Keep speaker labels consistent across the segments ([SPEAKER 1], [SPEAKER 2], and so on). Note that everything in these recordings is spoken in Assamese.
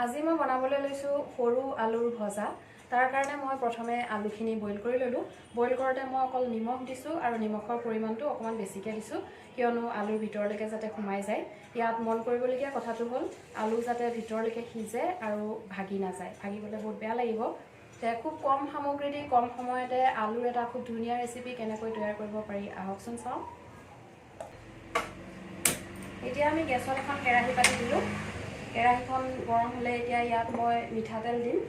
[SPEAKER 1] আজি মই বনাবলৈ লৈছো সৰু আলুৰ ভজা। তাৰ কাৰণে মই প্ৰথমে আলুখিনি বইল কৰি ললো। বইল কৰোতে মই অকল নিমখ দিছো আৰু নিমখৰ পৰিমাণটো অকমান বেছিকৈ দিছো কিয়নো আলুৰ ভিতৰলৈকে যাতে সোমাই যায়। ইয়াত মন কৰিবলগীয়া কথাটো হ'ল আলু যাতে ভিতৰলৈকে সিজে আৰু ভাগি নাযায়। ভাগিবলৈ বহুত বেয়া লাগিব। খুব কম সামগ্ৰী দি কম সময়তে আলুৰ এটা খুব ধুনীয়া ৰেচিপি কেনেকৈ তৈয়াৰ কৰিব পাৰি আহকচোন চাওঁ। এতিয়া আমি গেছত এখন কেৰাহী পাতি দিলোঁ। কেৰাহীখন গৰম হ'লে এতিয়া ইয়াত মই মিঠাতেল দিম।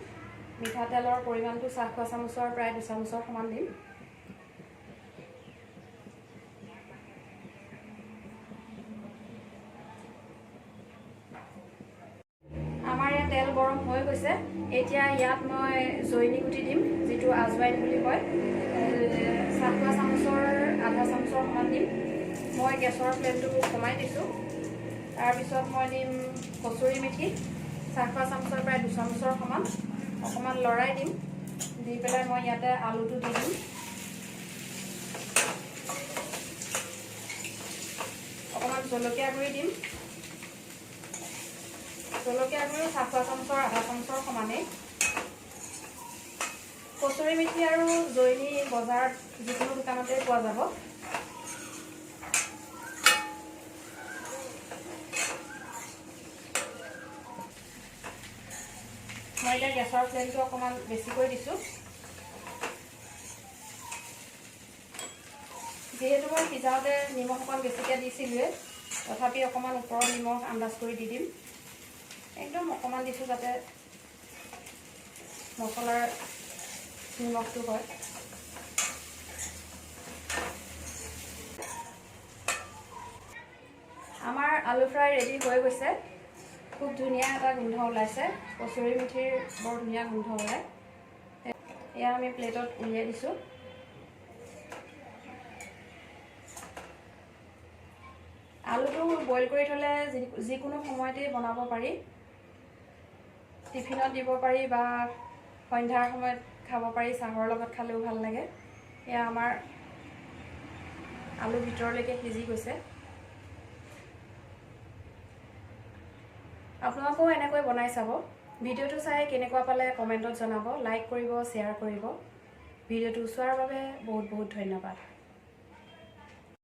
[SPEAKER 1] মিঠাতেলৰ পৰিমাণটো চাহ খোৱা চামুচৰ প্ৰায় 2 চামুচৰ সমান দিম। আমাৰ ইয়াত তেল গৰম হৈ গৈছে। এতিয়া ইয়াত মই জৈনী গুটি দিম, যিটো আজৱাইন বুলি কয়। চাহ খোৱা চামুচৰ আধা চামুচৰ সমান দিম। মই গেছৰ ফ্লেমটো কমাই দিছোঁ। তাৰপিছত মই দিম কচুৰি মেথি, চাহ খোৱা চামুচৰ প্ৰায় 2 চামুচৰ সমান। অকণমান লৰাই দিম। দি পেলাই মই ইয়াতে আলুটো দি দিম। অকণমান জলকীয়া গুড়ি দিম। জলকীয়া গুড়ি চাহ খোৱা চামুচৰ আধা চামুচৰ সমানেই। কচুৰি মেথি আৰু জৈনী বজাৰত যিকোনো দোকানতে পোৱা যাব। মই এতিয়া গেছৰ ফ্লেমটো অকণমান বেছিকৈ দিছোঁ। যিহেতু মই সিজাওঁতে নিমখ অকণ বেছিকৈ দিছিলোঁৱে, তথাপি অকণমান ওপৰত নিমখ আন্দাজ কৰি দি দিম। একদম অকণমান দিছোঁ যাতে মছলাৰ নিমখটো হয়। আমাৰ আলু ফ্ৰাই ৰেডি হৈ গৈছে। খুব ধুনীয়া এটা গোন্ধ ওলাইছে। কচুৰি মেথিৰ বৰ ধুনীয়া গোন্ধ ওলায়। এয়া আমি প্লেটত উলিয়াই দিছোঁ। আলুটো বইল কৰি থ'লে যিকোনো সময়তেই বনাব পাৰি। টিফিনত দিব পাৰি বা সন্ধ্যাৰ সময়ত খাব পাৰি। চাহৰ লগত খালেও ভাল লাগে। এয়া আমাৰ আলু ভিতৰলৈকে সিজি গৈছে। আপোনালোকেও এনেকৈ বনাই চাব। ভিডিঅ'টো চাই কেনেকুৱা পালে কমেণ্টত জনাব। লাইক কৰিব, শ্বেয়াৰ কৰিব। ভিডিঅ'টো চোৱাৰ বাবে বহুত বহুত ধন্যবাদ।